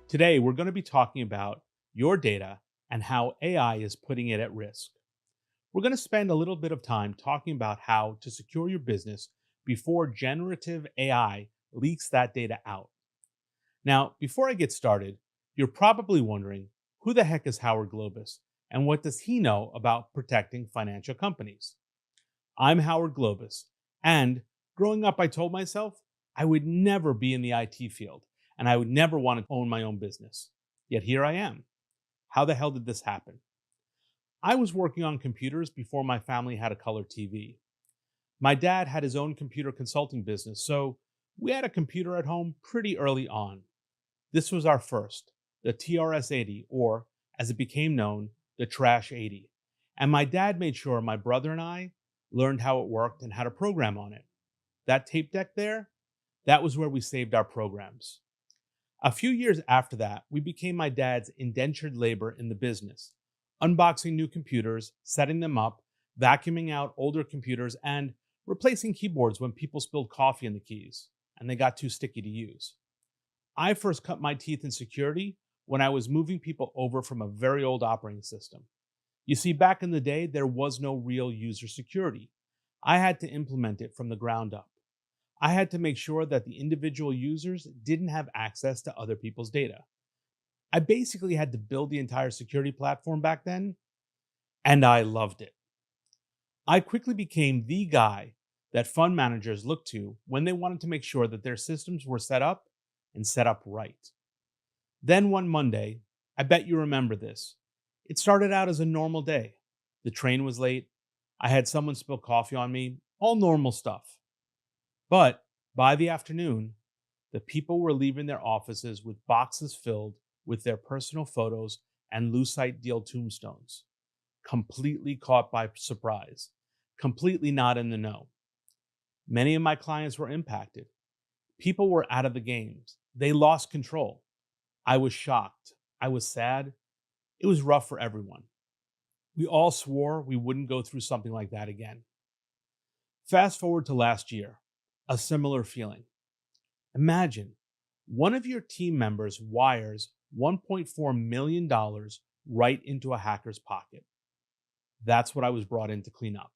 Today, we're going to be talking about your data and how AI is putting it at risk. We're going to spend a little bit of time talking about how to secure your business before generative AI leaks that data out. Now, before I get started, you're probably wondering who the heck is Howard Globus and what does he know about protecting financial companies? I'm Howard Globus, and growing up, I told myself I would never be in the IT field and I would never want to own my own business. Yet here I am. How the hell did this happen? I was working on computers before my family had a color TV. My dad had his own computer consulting business, so we had a computer at home pretty early on. This was our first, the TRS 80, or as it became known, the Trash 80. And my dad made sure my brother and I learned how it worked and how to program on it. That tape deck there, that was where we saved our programs. A few years after that, we became my dad's indentured labor in the business, unboxing new computers, setting them up, vacuuming out older computers, and replacing keyboards when people spilled coffee in the keys and they got too sticky to use. I first cut my teeth in security when I was moving people over from a very old operating system. You see, back in the day, there was no real user security. I had to implement it from the ground up. I had to make sure that the individual users didn't have access to other people's data. I basically had to build the entire security platform back then, and I loved it. I quickly became the guy that fund managers looked to when they wanted to make sure that their systems were set up and set up right. Then one Monday, I bet you remember this. It started out as a normal day. The train was late. I had someone spill coffee on me, all normal stuff. But by the afternoon, the people were leaving their offices with boxes filled with their personal photos and lucite deal tombstones, completely caught by surprise, completely not in the know. Many of my clients were impacted. People were out of the games. They lost control. I was shocked. I was sad. It was rough for everyone. We all swore we wouldn't go through something like that again. Fast forward to last year. A similar feeling. Imagine one of your team members wires $1.4 million right into a hacker's pocket. That's what I was brought in to clean up.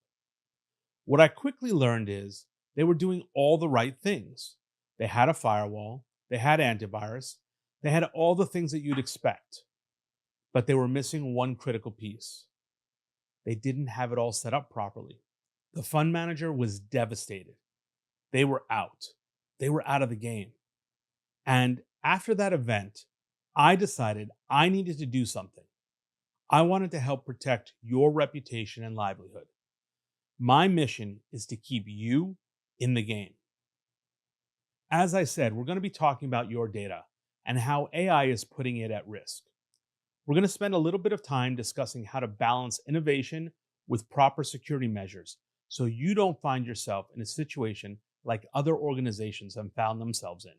What I quickly learned is they were doing all the right things. They had a firewall, they had antivirus, they had all the things that you'd expect, but they were missing one critical piece. They didn't have it all set up properly. The fund manager was devastated. They were out. They were out of the game. And after that event, I decided I needed to do something. I wanted to help protect your reputation and livelihood. My mission is to keep you in the game. As I said, we're going to be talking about your data and how AI is putting it at risk. We're going to spend a little bit of time discussing how to balance innovation with proper security measures so you don't find yourself in a situation like other organizations have found themselves in.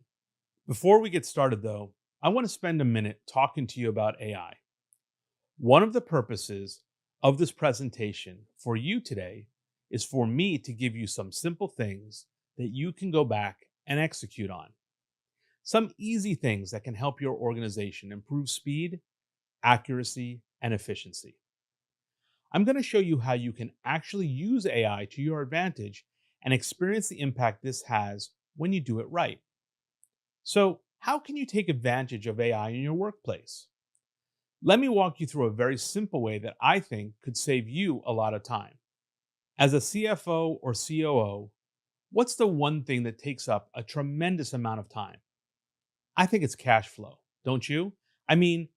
Before we get started, though, I want to spend a minute talking to you about AI. One of the purposes of this presentation for you today is for me to give you some simple things that you can go back and execute on. Some easy things that can help your organization improve speed, accuracy, and efficiency. I'm going to show you how you can actually use AI to your advantage and experience the impact this has when you do it right. So, how can you take advantage of AI in your workplace? Let me walk you through a very simple way that I think could save you a lot of time. As a CFO or COO, what's the one thing that takes up a tremendous amount of time? I think it's cash flow, don't you? I mean,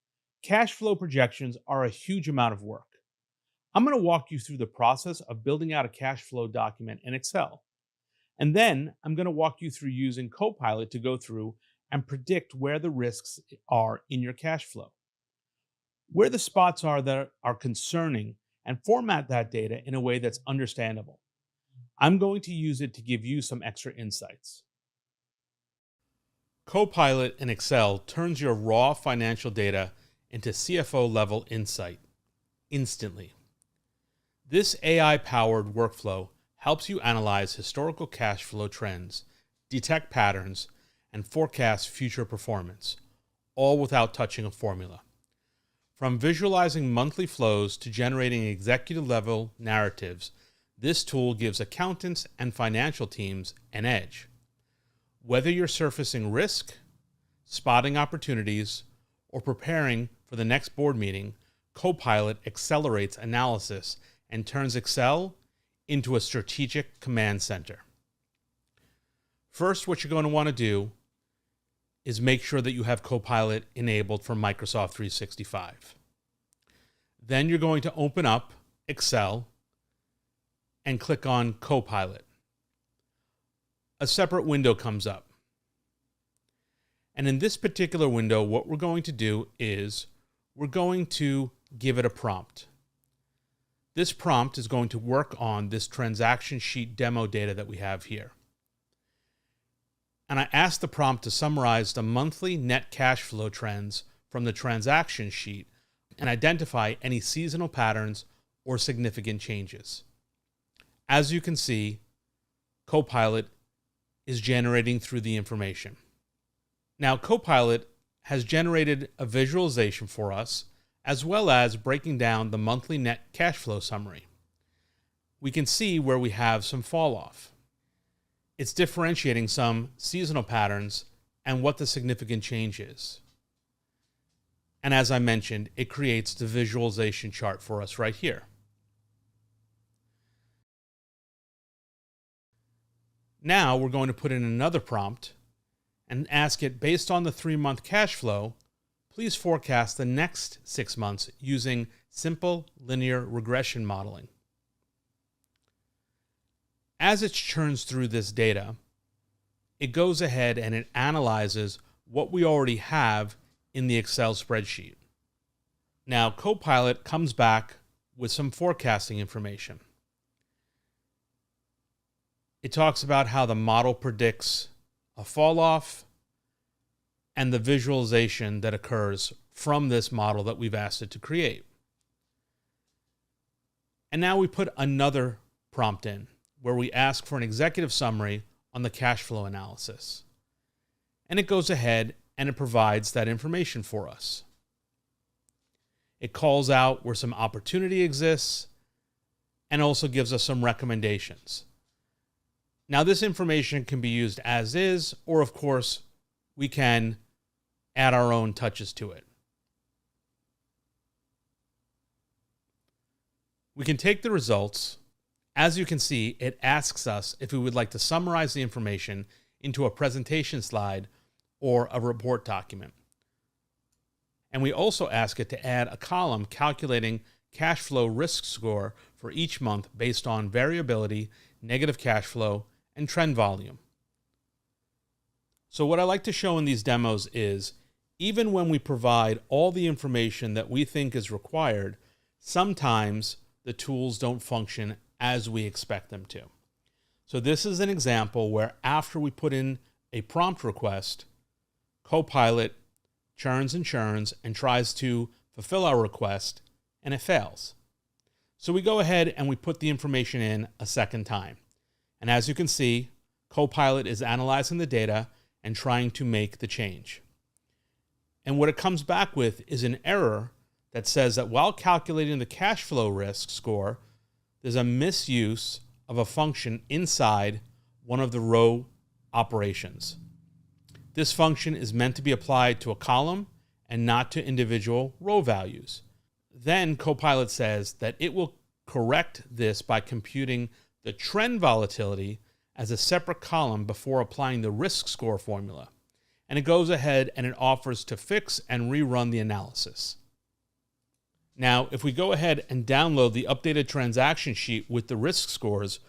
cash flow projections are a huge amount of work. I'm going to walk you through the process of building out a cash flow document in Excel. And then I'm going to walk you through using Copilot to go through and predict where the risks are in your cash flow, where the spots are that are concerning, and format that data in a way that's understandable. I'm going to use it to give you some extra insights. Copilot in Excel turns your raw financial data into CFO level insight instantly. This AI-powered workflow helps you analyze historical cash flow trends, detect patterns, and forecast future performance, all without touching a formula. From visualizing monthly flows to generating executive-level narratives, this tool gives accountants and financial teams an edge. Whether you're surfacing risk, spotting opportunities, or preparing for the next board meeting, Copilot accelerates analysis and turns Excel into a strategic command center. First, what you're going to want to do is make sure that you have Copilot enabled for Microsoft 365. Then you're going to open up Excel and click on Copilot. A separate window comes up. And in this particular window, what we're going to do is we're going to give it a prompt. This prompt is going to work on this transaction sheet demo data that we have here. And I asked the prompt to summarize the monthly net cash flow trends from the transaction sheet and identify any seasonal patterns or significant changes. As you can see, Copilot is generating through the information. Now, Copilot has generated a visualization for us, as well as breaking down the monthly net cash flow summary. We can see where we have some fall off. It's differentiating some seasonal patterns and what the significant change is. And as I mentioned, it creates the visualization chart for us right here. Now we're going to put in another prompt and ask it, based on the 3-month cash flow, please forecast the next 6 months using simple linear regression modeling. As it churns through this data, it goes ahead and it analyzes what we already have in the Excel spreadsheet. Now, Copilot comes back with some forecasting information. It talks about how the model predicts a fall off and the visualization that occurs from this model that we've asked it to create. And now we put another prompt in where we ask for an executive summary on the cash flow analysis. And it goes ahead and it provides that information for us. It calls out where some opportunity exists and also gives us some recommendations. Now, this information can be used as is, or of course, we can add our own touches to it. We can take the results. As you can see, it asks us if we would like to summarize the information into a presentation slide or a report document. And we also ask it to add a column calculating cash flow risk score for each month based on variability, negative cash flow, and trend volume. So what I like to show in these demos is, even when we provide all the information that we think is required, sometimes the tools don't function as we expect them to. So this is an example where after we put in a prompt request, Copilot churns and tries to fulfill our request, and it fails. So we go ahead and we put the information in a second time. And as you can see, Copilot is analyzing the data and trying to make the change. And what it comes back with is an error that says that while calculating the cash flow risk score, there's a misuse of a function inside one of the row operations. This function is meant to be applied to a column and not to individual row values. Then Copilot says that it will correct this by computing the trend volatility as a separate column before applying the risk score formula. And it goes ahead and it offers to fix and rerun the analysis. Now, if we go ahead and download the updated transaction sheet with the risk scores,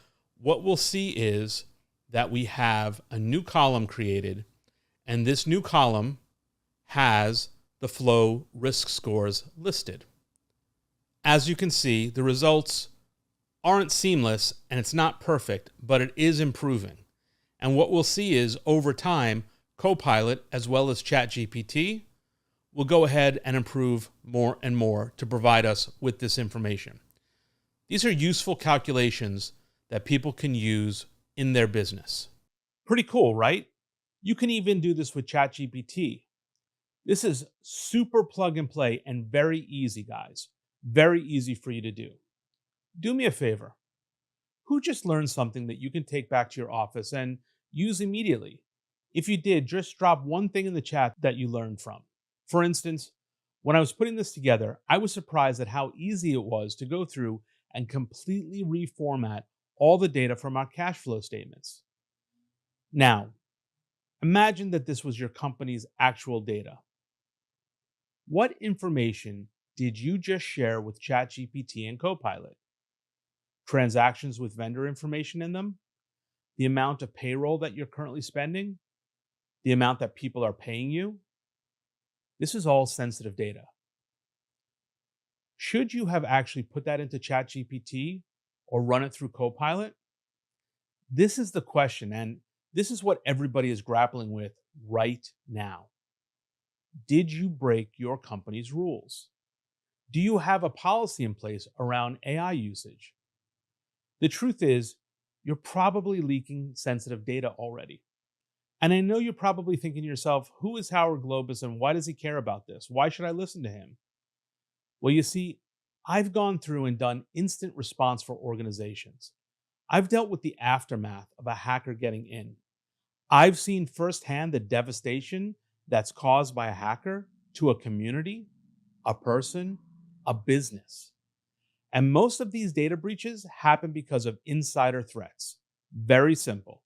what we'll see is that we have a new column created, and this new column has the flow risk scores listed. As you can see, the results aren't seamless and it's not perfect, but it is improving. And what we'll see is over time, Copilot as well as ChatGPT will go ahead and improve more and more to provide us with this information. These are useful calculations that people can use in their business. Pretty cool, right? You can even do this with ChatGPT. This is super plug and play and very easy, guys. Very easy for you to do. Do me a favor. Who just learned something that you can take back to your office and use immediately? If you did, just drop one thing in the chat that you learned from. For instance, when I was putting this together, I was surprised at how easy it was to go through and completely reformat all the data from our cash flow statements. Now, imagine that this was your company's actual data. What information did you just share with ChatGPT and Copilot? Transactions with vendor information in them? The amount of payroll that you're currently spending? The amount that people are paying you? This is all sensitive data. Should you have actually put that into ChatGPT or run it through Copilot? This is the question, and this is what everybody is grappling with right now. Did you break your company's rules? Do you have a policy in place around AI usage? The truth is, you're probably leaking sensitive data already. And I know you're probably thinking to yourself, who is Howard Globus and why does he care about this? Why should I listen to him? Well, you see, I've gone through and done instant response for organizations. I've dealt with the aftermath of a hacker getting in. I've seen firsthand the devastation that's caused by a hacker to a community, a person, a business. And most of these data breaches happen because of insider threats. Very simple.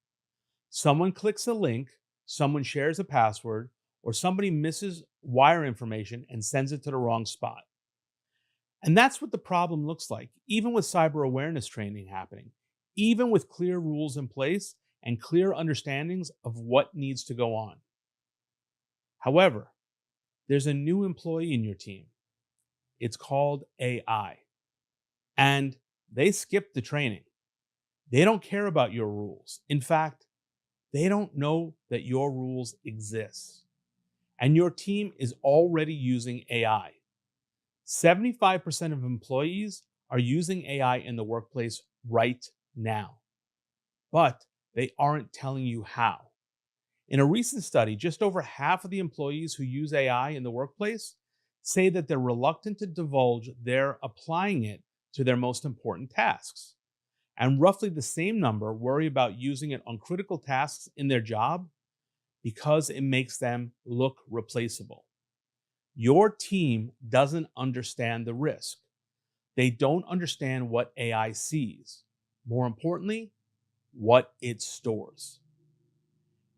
Someone clicks a link, someone shares a password, or somebody misses wire information and sends it to the wrong spot. And that's what the problem looks like, even with cyber awareness training happening, even with clear rules in place and clear understandings of what needs to go on. However, there's a new employee in your team. It's called AI. And they skipped the training. They don't care about your rules. In fact, they don't know that your rules exist. And your team is already using AI. 75% of employees are using AI in the workplace right now, but they aren't telling you how. In a recent study, just over half of the employees who use AI in the workplace say that they're reluctant to divulge they're applying it to their most important tasks. And roughly the same number worry about using it on critical tasks in their job because it makes them look replaceable. Your team doesn't understand the risk. They don't understand what AI sees. More importantly, what it stores.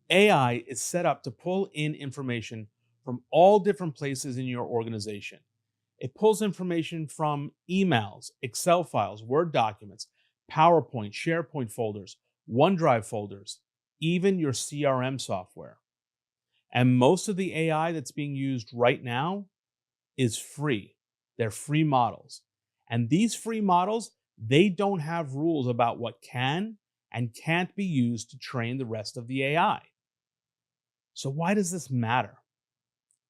AI is set up to pull in information from all different places in your organization. It pulls information from emails, Excel files, Word documents, PowerPoint, SharePoint folders, OneDrive folders, even your CRM software. And most of the AI that's being used right now is free. They're free models. And these free models, they don't have rules about what can and can't be used to train the rest of the AI. So why does this matter?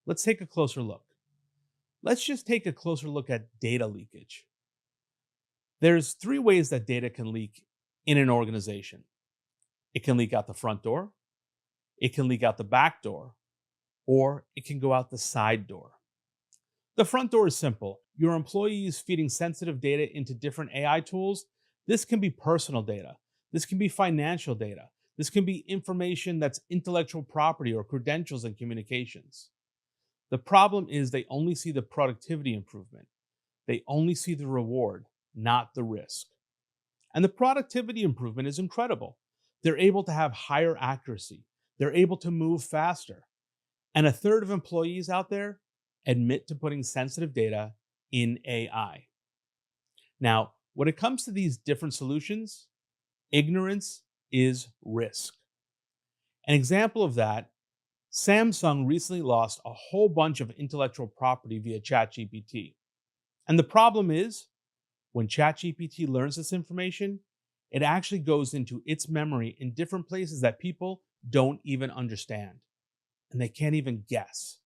Let's take a closer look. Let's just take a closer look at data leakage. There's three ways that data can leak in an organization. It can leak out the front door, it can leak out the back door, or it can go out the side door. The front door is simple. Your employees feeding sensitive data into different AI tools. This can be personal data. This can be financial data. This can be information that's intellectual property or credentials and communications. The problem is they only see the productivity improvement. They only see the reward, not the risk. And the productivity improvement is incredible. They're able to have higher accuracy. They're able to move faster. And a third of employees out there admit to putting sensitive data in AI. Now, when it comes to these different solutions, ignorance is risk. An example of that, Samsung recently lost a whole bunch of intellectual property via ChatGPT. And the problem is, when ChatGPT learns this information, it actually goes into its memory in different places that people don't even understand. And they can't even guess.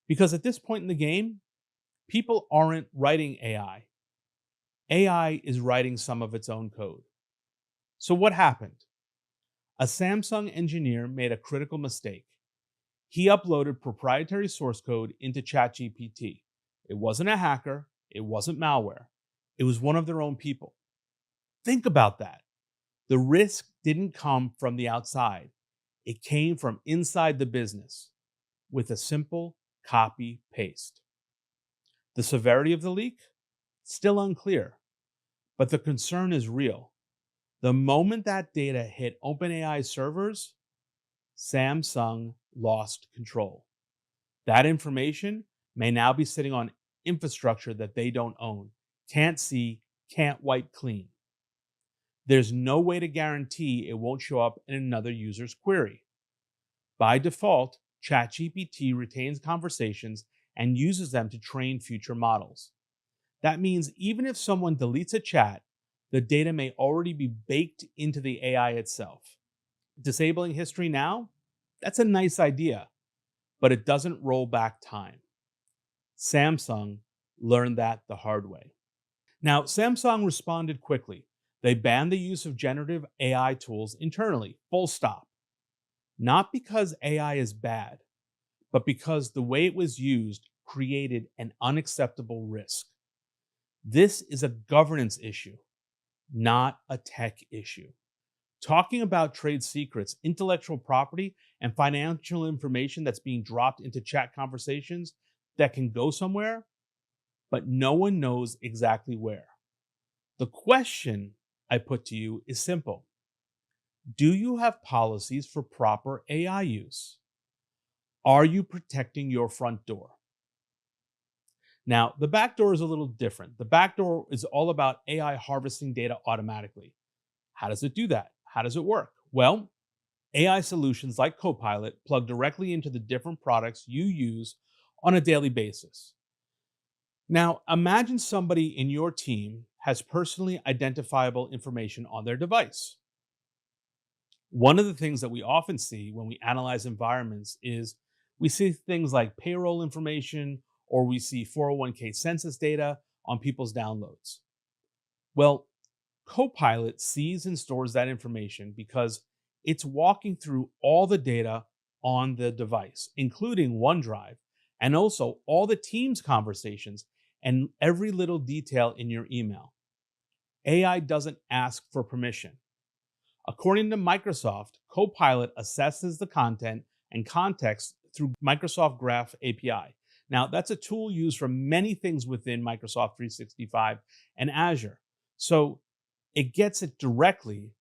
Because at this point in the game, people aren't writing AI. AI is writing some of its own code. So what happened? A Samsung engineer made a critical mistake. He uploaded proprietary source code into ChatGPT. It wasn't a hacker, it wasn't malware, it was one of their own people. Think about that. The risk didn't come from the outside, it came from inside the business with a simple copy paste. The severity of the leak? Still unclear, but the concern is real. The moment that data hit OpenAI's servers, Samsung lost control. That information may now be sitting on infrastructure that they don't own, can't see, can't wipe clean. There's no way to guarantee it won't show up in another user's query. By default, ChatGPT retains conversations and uses them to train future models. That means even if someone deletes a chat, the data may already be baked into the AI itself. Disabling history now? That's a nice idea, but it doesn't roll back time. Samsung learned that the hard way. Now, Samsung responded quickly. They banned the use of generative AI tools internally, full stop. Not because AI is bad, but because the way it was used created an unacceptable risk. This is a governance issue, not a tech issue. Talking about trade secrets, intellectual property, and financial information that's being dropped into chat conversations that can go somewhere, but no one knows exactly where. The question I put to you is simple. Do you have policies for proper AI use? Are you protecting your front door? Now, the back door is a little different. The back door is all about AI harvesting data automatically. How does it do that? How does it work? Well, AI solutions like Copilot plug directly into the different products you use on a daily basis. Now, imagine somebody in your team has personally identifiable information on their device. One of the things that we often see when we analyze environments is we see things like payroll information or we see 401k census data on people's downloads. Well, Copilot sees and stores that information because it's walking through all the data on the device, including OneDrive, and also all the Teams conversations and every little detail in your email. AI doesn't ask for permission. According to Microsoft, Copilot assesses the content and context through Microsoft Graph API. Now, that's a tool used for many things within Microsoft 365 and Azure. So it gets it directly,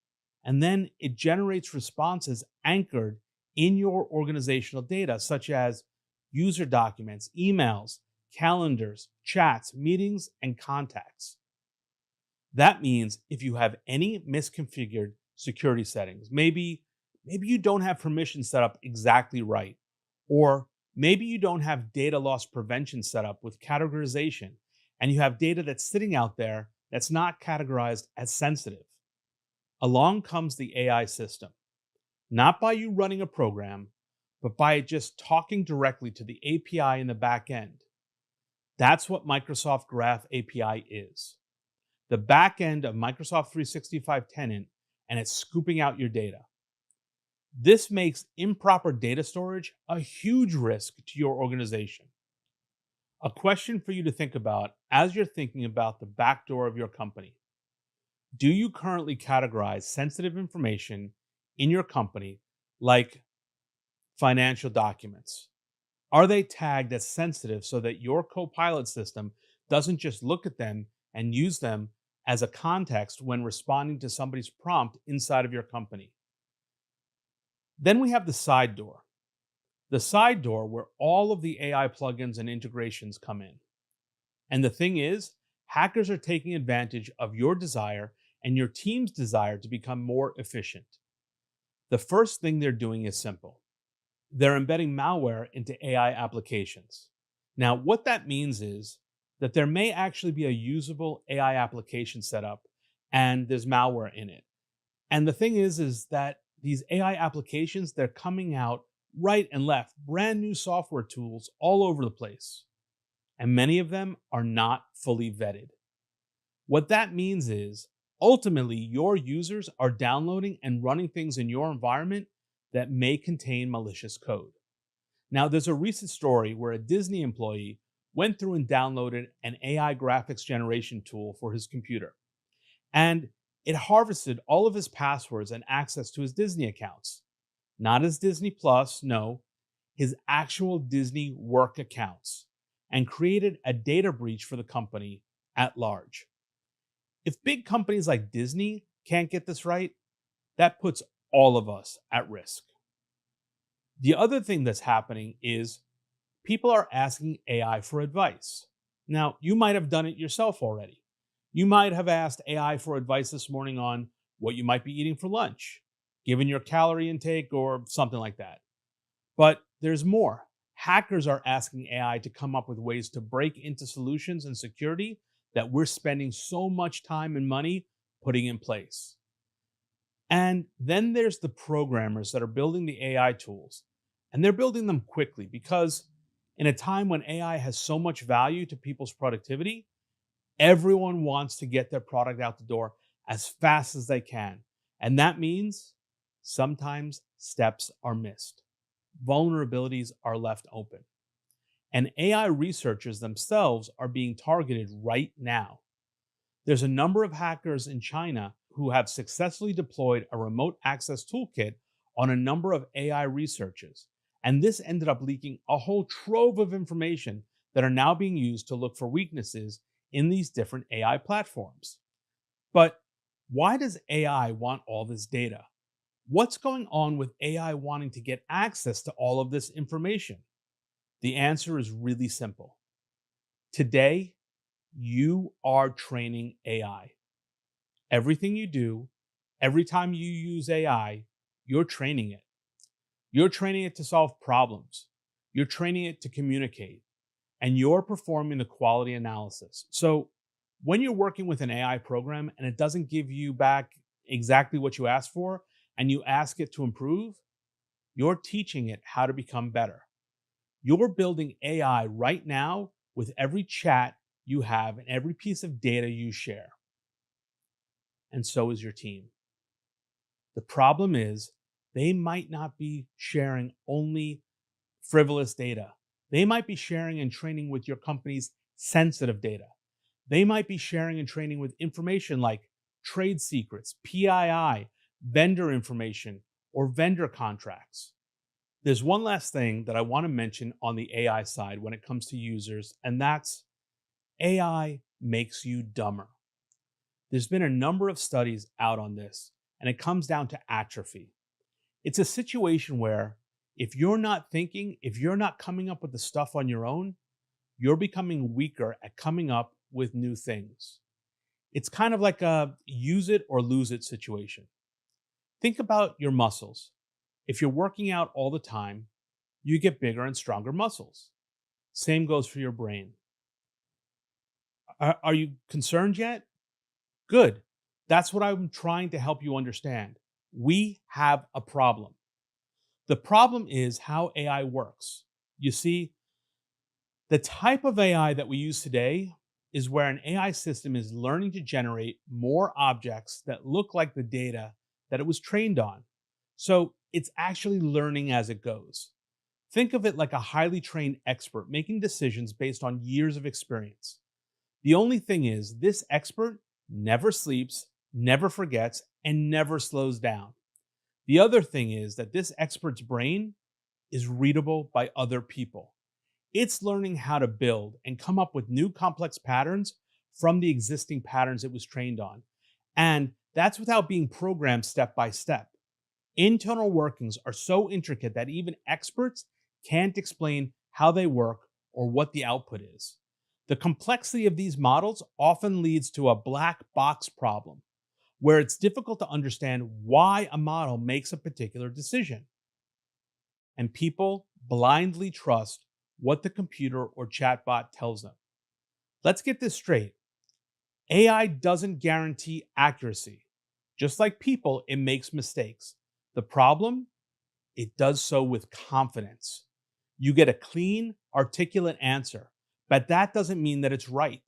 and then it generates responses anchored in your organizational data, such as user documents, emails, calendars, chats, meetings, and contacts. That means if you have any misconfigured security settings, maybe you don't have permission set up exactly right, or maybe you don't have data loss prevention set up with categorization, and you have data that's sitting out there that's not categorized as sensitive. Along comes the AI system, not by you running a program, but by it just talking directly to the API in the back end. That's what Microsoft Graph API is. The back end of Microsoft 365 tenant, and it's scooping out your data. This makes improper data storage a huge risk to your organization. A question for you to think about as you're thinking about the back door of your company. Do you currently categorize sensitive information in your company like financial documents? Are they tagged as sensitive so that your Copilot system doesn't just look at them and use them as a context when responding to somebody's prompt inside of your company? Then we have the side door. The side door where all of the AI plugins and integrations come in. And the thing is, hackers are taking advantage of your desire and your team's desire to become more efficient. The first thing they're doing is simple. They're embedding malware into AI applications. Now, what that means is that there may actually be a usable AI application set up and there's malware in it. And the thing is that these AI applications, they're coming out right and left, brand new software tools all over the place. And many of them are not fully vetted. What that means is ultimately your users are downloading and running things in your environment that may contain malicious code. Now, there's a recent story where a Disney employee went through and downloaded an AI graphics generation tool for his computer, and it harvested all of his passwords and access to his Disney accounts. Not his Disney Plus, no, his actual Disney work accounts, and created a data breach for the company at large. If big companies like Disney can't get this right, that puts all of us at risk. The other thing that's happening is people are asking AI for advice. Now, you might have done it yourself already. You might have asked AI for advice this morning on what you might be eating for lunch, given your calorie intake, or something like that. But there's more. Hackers are asking AI to come up with ways to break into solutions and security that we're spending so much time and money putting in place. And then there's the programmers that are building the AI tools, and they're building them quickly because in a time when AI has so much value to people's productivity, everyone wants to get their product out the door as fast as they can. And that means sometimes steps are missed, vulnerabilities are left open. And AI researchers themselves are being targeted right now. There's a number of hackers in China who have successfully deployed a remote access toolkit on a number of AI researchers. And this ended up leaking a whole trove of information that are now being used to look for weaknesses in these different AI platforms. But why does AI want all this data? What's going on with AI wanting to get access to all of this information? The answer is really simple. Today, you are training AI. Everything you do, every time you use AI, you're training it. You're training it to solve problems. You're training it to communicate. And you're performing the quality analysis. So when you're working with an AI program and it doesn't give you back exactly what you asked for, and you ask it to improve, you're teaching it how to become better. You're building AI right now with every chat you have and every piece of data you share. And so is your team. The problem is they might not be sharing only frivolous data. They might be sharing and training with your company's sensitive data. They might be sharing and training with information like trade secrets, PII, vendor information, or vendor contracts. There's one last thing that I want to mention on the AI side when it comes to users, and that's AI makes you dumber. There's been a number of studies out on this, and it comes down to atrophy. It's a situation where if you're not thinking, if you're not coming up with the stuff on your own, you're becoming weaker at coming up with new things. It's kind of like a use it or lose it situation. Think about your muscles. If you're working out all the time, you get bigger and stronger muscles. Same goes for your brain. Are you concerned yet? Good. That's what I'm trying to help you understand. We have a problem. The problem is how AI works. You see, the type of AI that we use today is where an AI system is learning to generate more objects that look like the data that it was trained on. So it's actually learning as it goes. Think of it like a highly trained expert making decisions based on years of experience. The only thing is, this expert never sleeps, never forgets, and never slows down. The other thing is that this expert's brain is readable by other people. It's learning how to build and come up with new complex patterns from the existing patterns it was trained on. And that's without being programmed step by step. Internal workings are so intricate that even experts can't explain how they work or what the output is. The complexity of these models often leads to a black box problem, where it's difficult to understand why a model makes a particular decision. And people blindly trust what the computer or chatbot tells them. Let's get this straight. AI doesn't guarantee accuracy. Just like people, it makes mistakes. The problem? It does so with confidence. You get a clean, articulate answer, but that doesn't mean that it's right.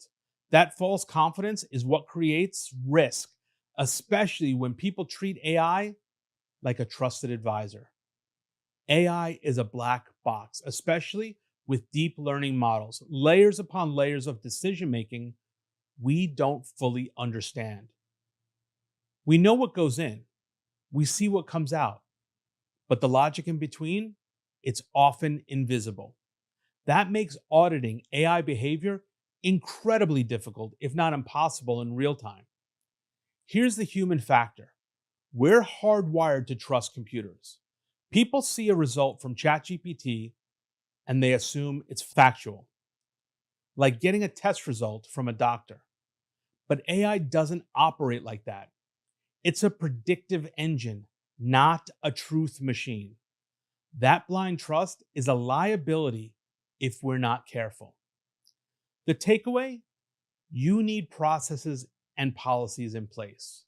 That false confidence is what creates risk, especially when people treat AI like a trusted advisor. AI is a black box, especially with deep learning models, layers upon layers of decision making we don't fully understand. We know what goes in, we see what comes out, but the logic in between, it's often invisible. That makes auditing AI behavior incredibly difficult, if not impossible, in real time. Here's the human factor: we're hardwired to trust computers. People see a result from ChatGPT and they assume it's factual, like getting a test result from a doctor. But AI doesn't operate like that. It's a predictive engine, not a truth machine. That blind trust is a liability if we're not careful. The takeaway: you need processes and policies in place.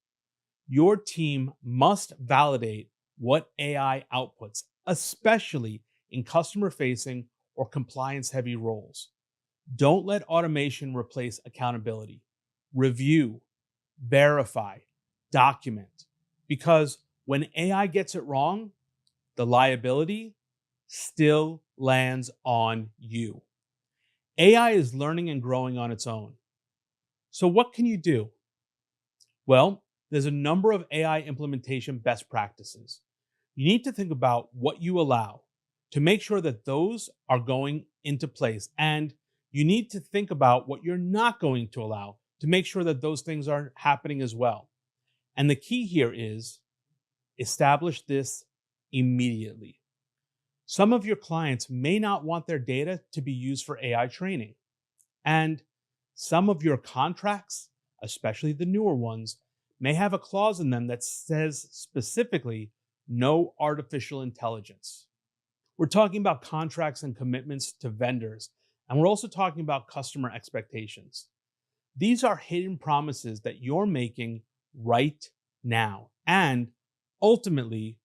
Your team must validate what AI outputs, especially in customer facing or compliance heavy roles. Don't let automation replace accountability. Review, verify, document. Because when AI gets it wrong, the liability still lands on you. AI is learning and growing on its own. So, what can you do? Well, there's a number of AI implementation best practices. You need to think about what you allow to make sure that those are going into place. And you need to think about what you're not going to allow to make sure that those things are happening as well. And the key here is establish this immediately. Some of your clients may not want their data to be used for AI training. And some of your contracts, especially the newer ones, may have a clause in them that says specifically no artificial intelligence. We're talking about contracts and commitments to vendors, and we're also talking about customer expectations. These are hidden promises that you're making right now, and ultimately,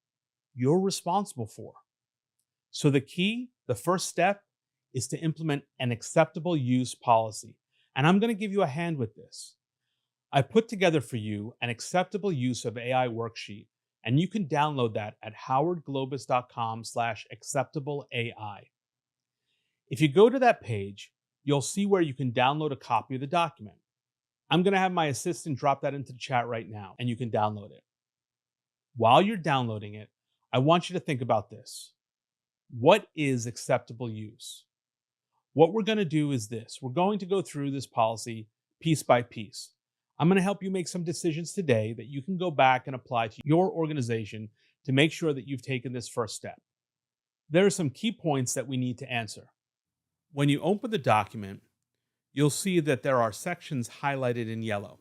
you're responsible for. So, the first step, is to implement an acceptable use policy. And I'm going to give you a hand with this. I put together for you an acceptable use of AI worksheet, and you can download that at howardglobus.com/acceptable AI. If you go to that page, you'll see where you can download a copy of the document. I'm going to have my assistant drop that into the chat right now, and you can download it. While you're downloading it, I want you to think about this. What is acceptable use? What we're going to do is this. We're going to go through this policy piece by piece. I'm going to help you make some decisions today that you can go back and apply to your organization to make sure that you've taken this first step. There are some key points that we need to answer. When you open the document, you'll see that there are sections highlighted in yellow.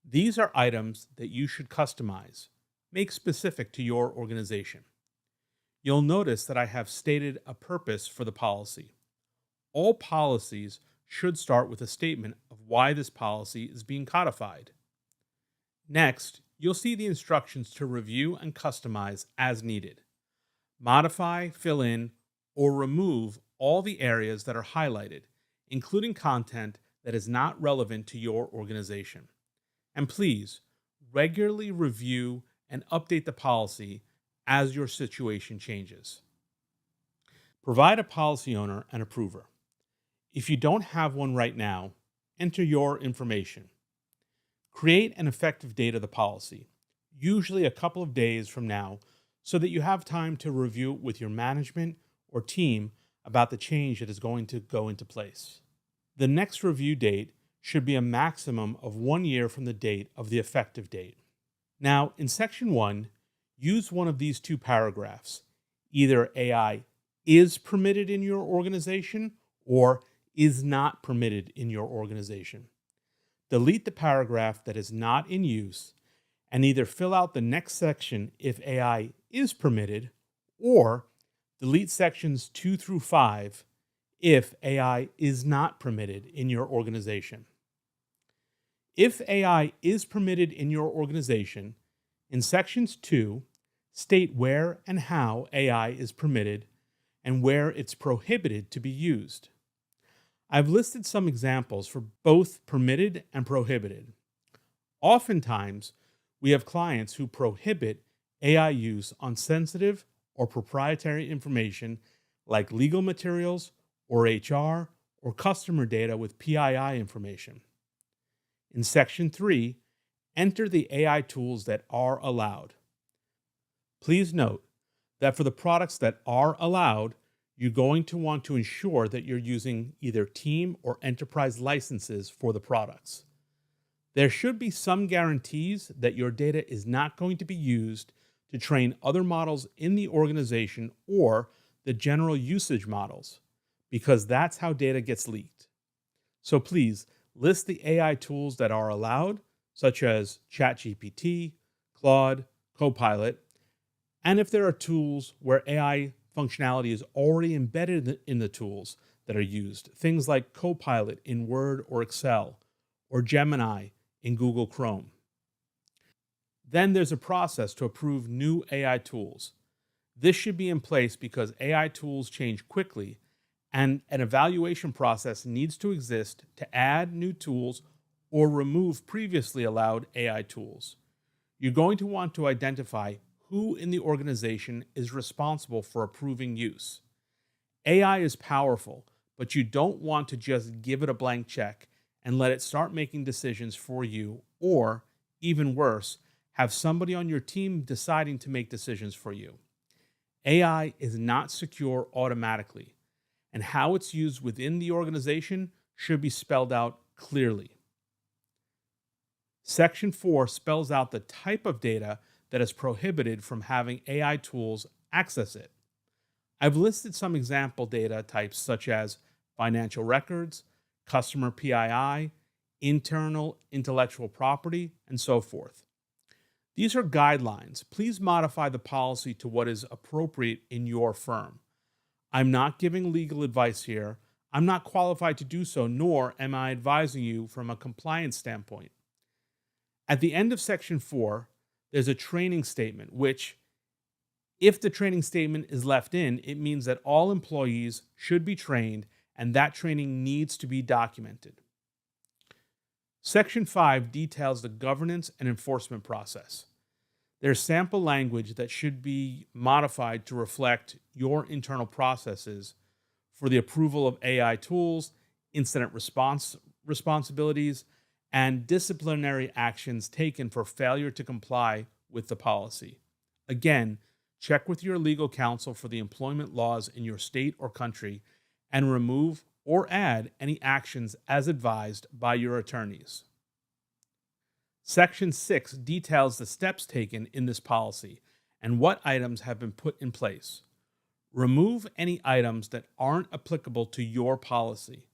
These are items that you should customize, make specific to your organization. You'll notice that I have stated a purpose for the policy. All policies should start with a statement of why this policy is being codified. Next, you'll see the instructions to review and customize as needed. Modify, fill in, or remove all the areas that are highlighted, including content that is not relevant to your organization. And please, regularly review and update the policy as your situation changes. Provide a policy owner and approver. If you don't have one right now, enter your information. Create an effective date of the policy, usually a couple of days from now, so that you have time to review with your management or team about the change that is going to go into place. The next review date should be a maximum of 1 year from the date of the effective date. Now, in Section 1, use one of these two paragraphs. Either AI is permitted in your organization or is not permitted in your organization. Delete the paragraph that is not in use and either fill out the next section if AI is permitted, or delete sections 2 through 5 if AI is not permitted in your organization. If AI is permitted in your organization, in sections 2, state where and how AI is permitted and where it's prohibited to be used. I've listed some examples for both permitted and prohibited. Oftentimes, we have clients who prohibit AI use on sensitive or proprietary information like legal materials or HR or customer data with PII information. In Section 3, enter the AI tools that are allowed. Please note that for the products that are allowed, you're going to want to ensure that you're using either team or enterprise licenses for the products. There should be some guarantees that your data is not going to be used to train other models in the organization or the general usage models, because that's how data gets leaked. So please list the AI tools that are allowed, such as ChatGPT, Claude, Copilot, and if there are tools where AI functionality is already embedded in the tools that are used, things like Copilot in Word or Excel, or Gemini in Google Chrome. Then there's a process to approve new AI tools. This should be in place because AI tools change quickly, and an evaluation process needs to exist to add new tools or remove previously allowed AI tools. You're going to want to identify who in the organization is responsible for approving use. AI is powerful, but you don't want to just give it a blank check and let it start making decisions for you, or, even worse, have somebody on your team deciding to make decisions for you. AI is not secure automatically, and how it's used within the organization should be spelled out clearly. Section 4 spells out the type of data that is prohibited from having AI tools access it. I've listed some example data types such as financial records, customer PII, internal intellectual property, and so forth. These are guidelines. Please modify the policy to what is appropriate in your firm. I'm not giving legal advice here. I'm not qualified to do so, nor am I advising you from a compliance standpoint. At the end of Section 4, there's a training statement, which, if the training statement is left in, it means that all employees should be trained and that training needs to be documented. Section 5 details the governance and enforcement process. There's sample language that should be modified to reflect your internal processes for the approval of AI tools, incident response responsibilities, and disciplinary actions taken for failure to comply with the policy. Again, check with your legal counsel for the employment laws in your state or country and remove or add any actions as advised by your attorneys. Section 6 details the steps taken in this policy and what items have been put in place. Remove any items that aren't applicable to your policy.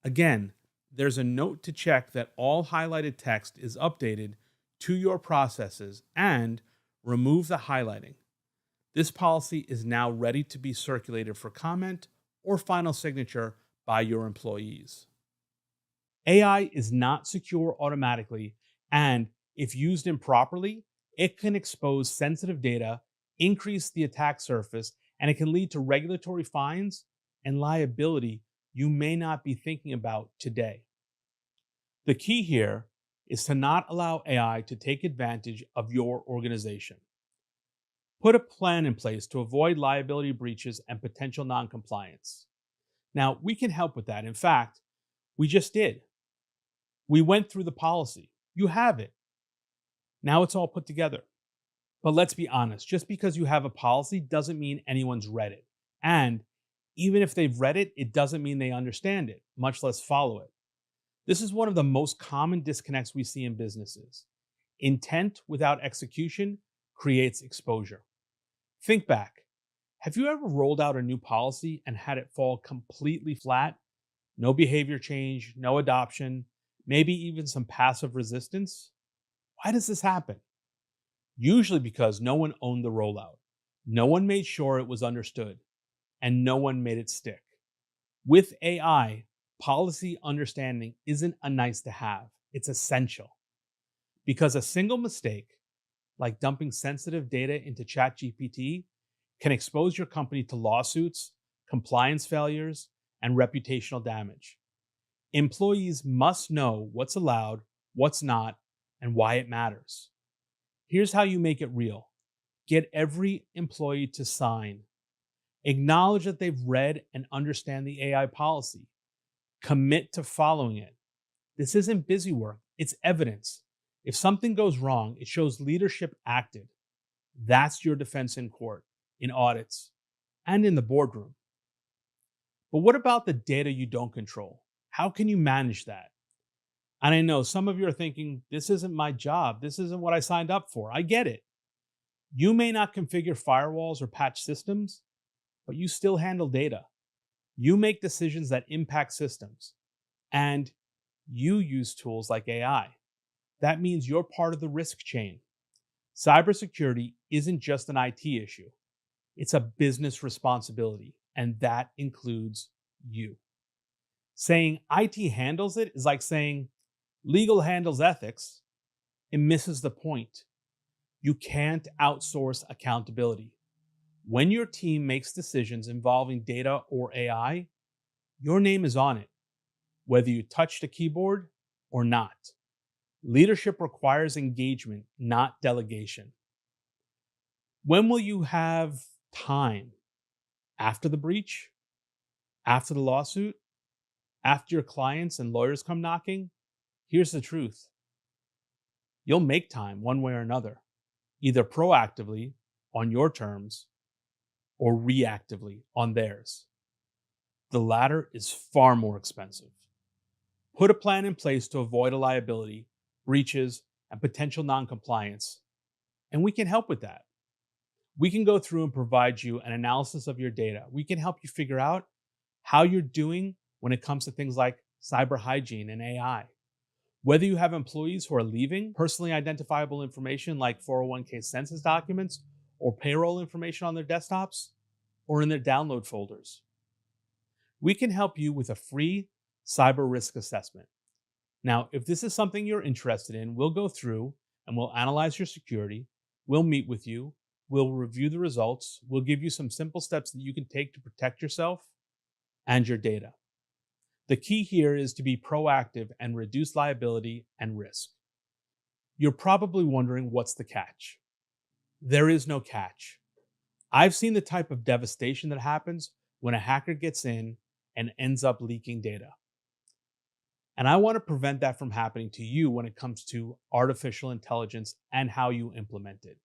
Again, there's a note to check that all highlighted text is updated to your processes and remove the highlighting. This policy is now ready to be circulated for comment or final signature by your employees. AI is not secure automatically, and if used improperly, it can expose sensitive data, increase the attack surface, and it can lead to regulatory fines and liability you may not be thinking about today. The key here is to not allow AI to take advantage of your organization. Put a plan in place to avoid liability breaches and potential noncompliance. Now, we can help with that. In fact, we just did. We went through the policy. You have it. Now it's all put together. But let's be honest, just because you have a policy doesn't mean anyone's read it. And even if they've read it, it doesn't mean they understand it, much less follow it. This is one of the most common disconnects we see in businesses. Intent without execution creates exposure. Think back. Have you ever rolled out a new policy and had it fall completely flat? No behavior change, no adoption, maybe even some passive resistance? Why does this happen? Usually because no one owned the rollout, no one made sure it was understood, and no one made it stick. With AI, policy understanding isn't a nice to have, it's essential. Because a single mistake, like dumping sensitive data into ChatGPT, can expose your company to lawsuits, compliance failures, and reputational damage. Employees must know what's allowed, what's not, and why it matters. Here's how you make it real. Get every employee to sign. Acknowledge that they've read and understand the AI policy. Commit to following it. This isn't busy work, it's evidence. If something goes wrong, it shows leadership acted. That's your defense in court, in audits, and in the boardroom. But what about the data you don't control? How can you manage that? And I know some of you are thinking, this isn't my job. This isn't what I signed up for. I get it. You may not configure firewalls or patch systems, but you still handle data. You make decisions that impact systems. And you use tools like AI. That means you're part of the risk chain. Cybersecurity isn't just an IT issue. It's a business responsibility, and that includes you. Saying IT handles it is like saying legal handles ethics. It misses the point. You can't outsource accountability. When your team makes decisions involving data or AI, your name is on it, whether you touch the keyboard or not. Leadership requires engagement, not delegation. When will you have time? After the breach? After the lawsuit? After your clients and lawyers come knocking? Here's the truth. You'll make time one way or another, either proactively on your terms or reactively on theirs. The latter is far more expensive. Put a plan in place to avoid a liability, breaches, and potential noncompliance, and we can help with that. We can go through and provide you an analysis of your data. We can help you figure out how you're doing when it comes to things like cyber hygiene and AI. Whether you have employees who are leaving personally identifiable information like 401k census documents or payroll information on their desktops or in their download folders. We can help you with a free cyber risk assessment. Now, if this is something you're interested in, we'll go through and we'll analyze your security. We'll meet with you. We'll review the results. We'll give you some simple steps that you can take to protect yourself and your data. The key here is to be proactive and reduce liability and risk. You're probably wondering, what's the catch? There is no catch. I've seen the type of devastation that happens when a hacker gets in and ends up leaking data. And I want to prevent that from happening to you when it comes to artificial intelligence and how you implement it.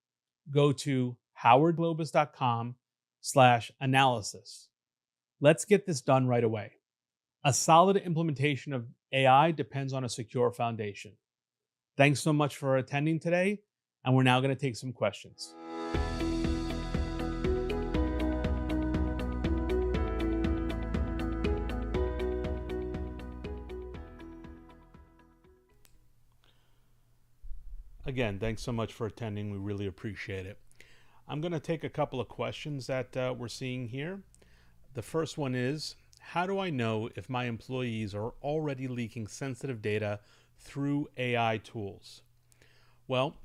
Go to howardglobus.com/analysis. Let's get this done right away. A solid implementation of AI depends on a secure foundation. Thanks so much for attending today, and we're now going to take some questions. Again, thanks so much for attending. We really appreciate it. I'm going to take a couple of questions that we're seeing here. The first one is, how do I know if my employees are already leaking sensitive data through AI tools? Well,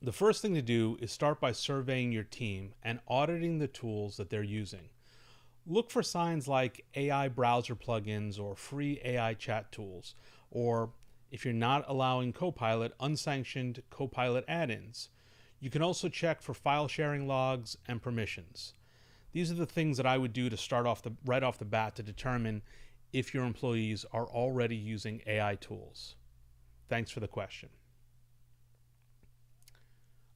the first thing to do is start by surveying your team and auditing the tools that they're using. Look for signs like AI browser plugins or free AI chat tools, or if you're not allowing Copilot, unsanctioned Copilot add-ins. You can also check for file sharing logs and permissions. These are the things that I would do to start off right off the bat to determine if your employees are already using AI tools. Thanks for the question.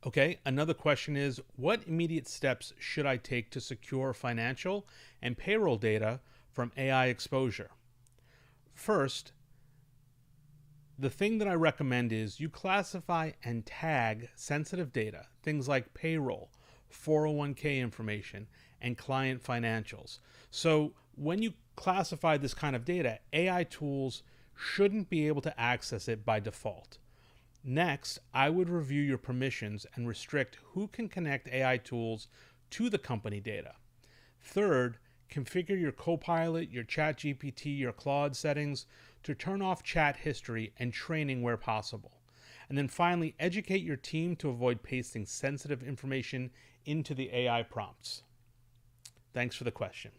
Okay, another question is, what immediate steps should I take to secure financial and payroll data from AI exposure? First, the thing that I recommend is you classify and tag sensitive data, things like payroll, 401k information, and client financials. So when you classify this kind of data, AI tools shouldn't be able to access it by default. Next, I would review your permissions and restrict who can connect AI tools to the company data. Third, configure your Copilot, your ChatGPT, your Claude settings to turn off chat history and training where possible. And then finally, educate your team to avoid pasting sensitive information into the AI prompts. Thanks for the question.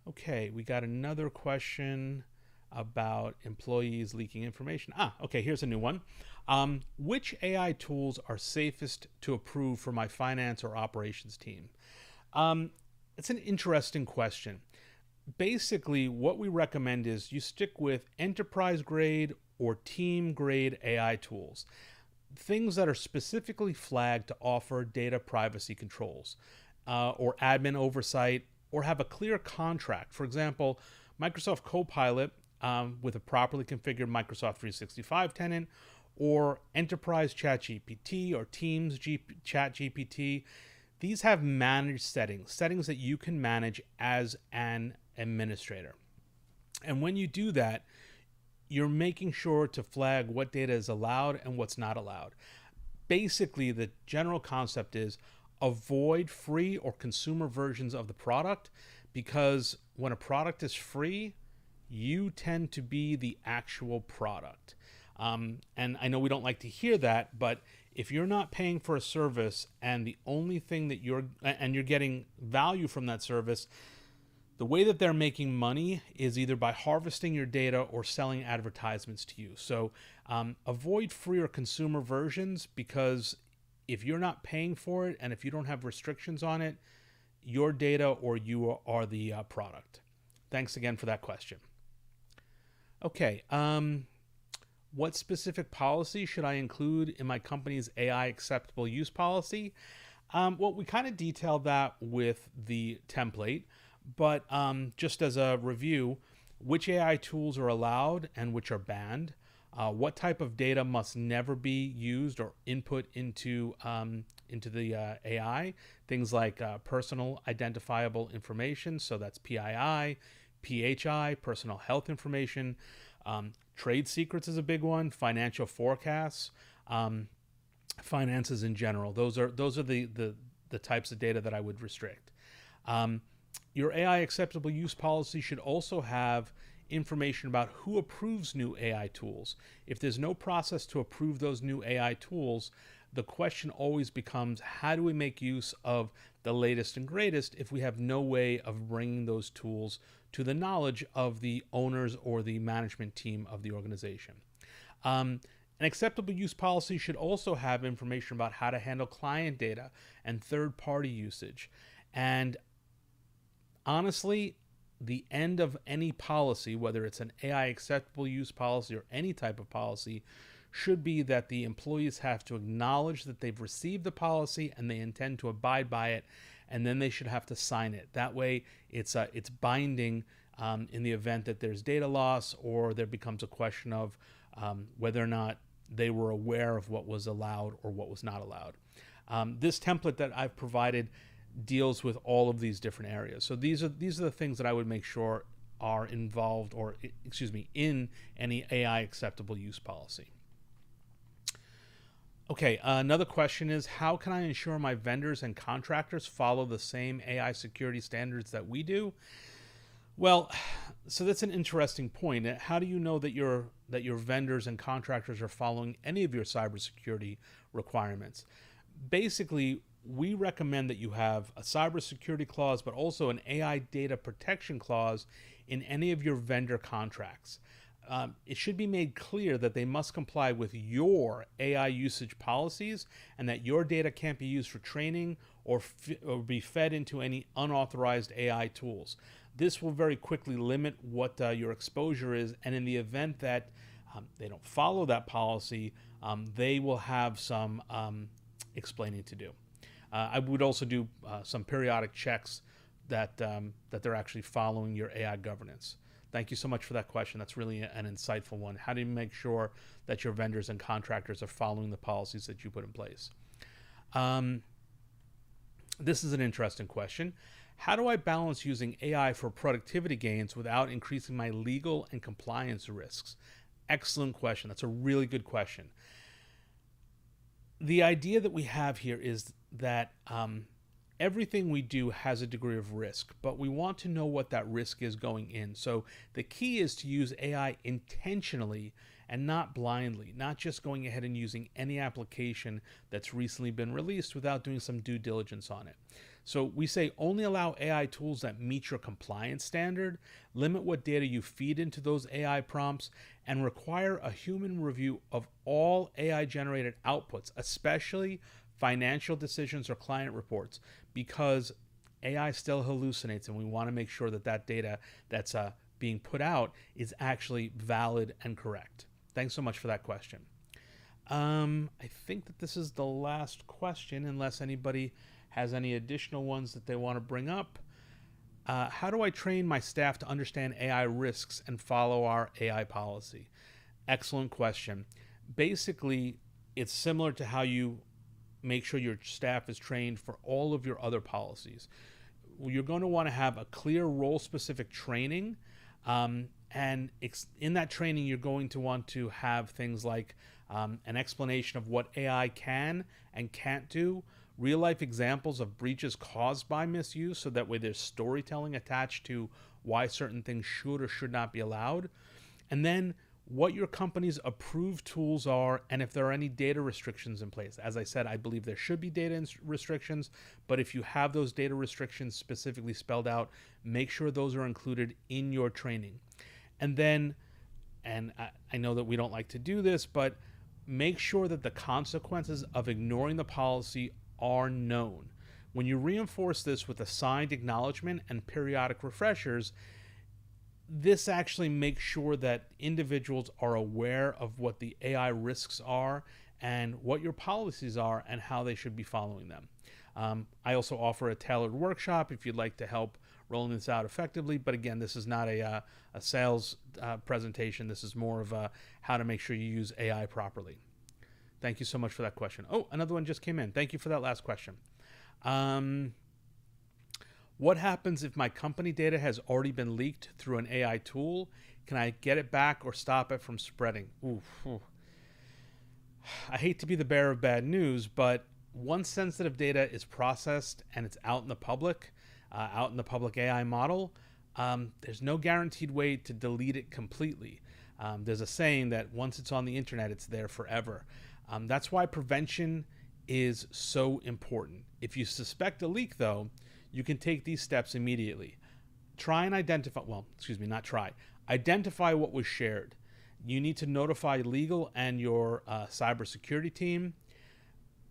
Okay, we got another question. about employees leaking information. Okay, here's a new one. Which AI tools are safest to approve for my finance or operations team? Um, it's an interesting question. Basically, what we recommend is you stick with enterprise grade or team grade AI tools, things that are specifically flagged to offer data privacy controls or admin oversight or have a clear contract. For example, Microsoft Copilot with a properly configured Microsoft 365 tenant, or Enterprise ChatGPT or Teams ChatGPT. These have managed settings that you can manage as an administrator. And when you do that, you're making sure to flag what data is allowed and what's not allowed. Basically, the general concept is avoid free or consumer versions of the product, because when a product is free, you tend to be the actual product. And I know we don't like to hear that, but if you're not paying for a service and the only thing that you're getting value from that service, the way that they're making money is either by harvesting your data or selling advertisements to you. So avoid free or consumer versions, because if you're not paying for it and if you don't have restrictions on it, your data or you are the product. Thanks again for that question. Okay. What specific policy should I include in my company's AI acceptable use policy? Well, we kind of detailed that with the template, but just as a review, which AI tools are allowed and which are banned, what type of data must never be used or input into the AI, things like personal identifiable information, so that's PII, PHI, personal health information. Trade secrets is a big one. Financial forecasts, finances in general. Those are the types of data that I would restrict. Your AI acceptable use policy should also have information about who approves new AI tools. If there's no process to approve those new AI tools, the question always becomes, how do we make use of the latest and greatest if we have no way of bringing those tools to the knowledge of the owners or the management team of the organization? An acceptable use policy should also have information about how to handle client data and third-party usage. And honestly, the end of any policy, whether it's an AI acceptable use policy or any type of policy, should be that the employees have to acknowledge that they've received the policy and they intend to abide by it, and then they should have to sign it. That way, it's binding in the event that there's data loss or there becomes a question of whether or not they were aware of what was allowed or what was not allowed. This template that I've provided deals with all of these different areas. So these are the things that I would make sure are involved, or in any AI acceptable use policy. Okay, another question is, how can I ensure my vendors and contractors follow the same AI security standards that we do? Well, so that's an interesting point. How do you know that your vendors and contractors are following any of your cybersecurity requirements? Basically, we recommend that you have a cybersecurity clause, but also an AI data protection clause in any of your vendor contracts. It should be made clear that they must comply with your AI usage policies and that your data can't be used for training or be fed into any unauthorized AI tools. This will very quickly limit what your exposure is, and in the event that they don't follow that policy, they will have some explaining to do. I would also do some periodic checks that they're actually following your AI governance. Thank you so much for that question. That's really an insightful one. How do you make sure that your vendors and contractors are following the policies that you put in place? This is an interesting question. How do I balance using AI for productivity gains without increasing my legal and compliance risks? Excellent question. That's a really good question. The idea that we have here is that everything we do has a degree of risk, but we want to know what that risk is going in. So the key is to use AI intentionally and not blindly, not just going ahead and using any application that's recently been released without doing some due diligence on it. So we say only allow AI tools that meet your compliance standard, limit what data you feed into those AI prompts, and require a human review of all AI generated outputs, especially financial decisions or client reports, because AI still hallucinates, and we want to make sure that that data that's being put out is actually valid and correct. Thanks so much for that question. I think that this is the last question, unless anybody has any additional ones that they want to bring up. How do I train my staff to understand AI risks and follow our AI policy? Excellent question. Basically, it's similar to how you make sure your staff is trained for all of your other policies. You're going to want to have a clear role-specific training, and in that training, you're going to want to have things like an explanation of what AI can and can't do, real-life examples of breaches caused by misuse, so that way there's storytelling attached to why certain things should or should not be allowed, and then what your company's approved tools are, and if there are any data restrictions in place. As I said, I believe there should be data restrictions, but if you have those data restrictions specifically spelled out, make sure those are included in your training. And then, and I know that we don't like to do this, but make sure that the consequences of ignoring the policy are known. When you reinforce this with a signed acknowledgement and periodic refreshers, this actually makes sure that individuals are aware of what the AI risks are and what your policies are and how they should be following them. I also offer a tailored workshop if you'd like to help rolling this out effectively. But again, this is not a sales presentation. This is more of how to make sure you use AI properly. Thank you so much for that question. Oh, another one just came in. Thank you for that last question. What happens if my company data has already been leaked through an AI tool? Can I get it back or stop it from spreading? Ooh. I hate to be the bearer of bad news, but once sensitive data is processed and it's out in the public AI model, there's no guaranteed way to delete it completely. There's a saying that once it's on the internet, it's there forever. That's why prevention is so important. If you suspect a leak, though, you can take these steps immediately. Try and identify what was shared. You need to notify legal and your cybersecurity team.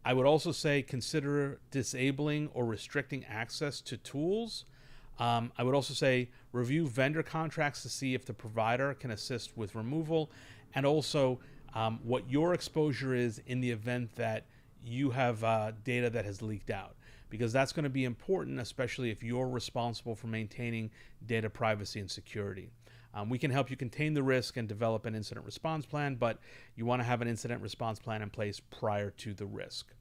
I would also say consider disabling or restricting access to tools. I would also say review vendor contracts to see if the provider can assist with removal, and also what your exposure is in the event that you have data that has leaked out, because that's going to be important, especially if you're responsible for maintaining data privacy and security. We can help you contain the risk and develop an incident response plan, but you want to have an incident response plan in place prior to the risk.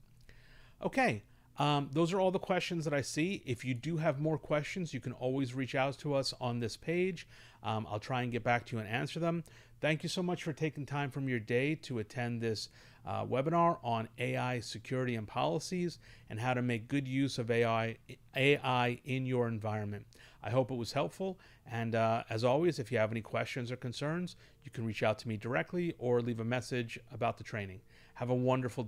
Okay, those are all the questions that I see. If you do have more questions, you can always reach out to us on this page. I'll try and get back to you and answer them. Thank you so much for taking time from your day to attend this webinar on AI security and policies and how to make good use of AI in your environment. I hope it was helpful. And as always, if you have any questions or concerns, you can reach out to me directly or leave a message about the training. Have a wonderful day.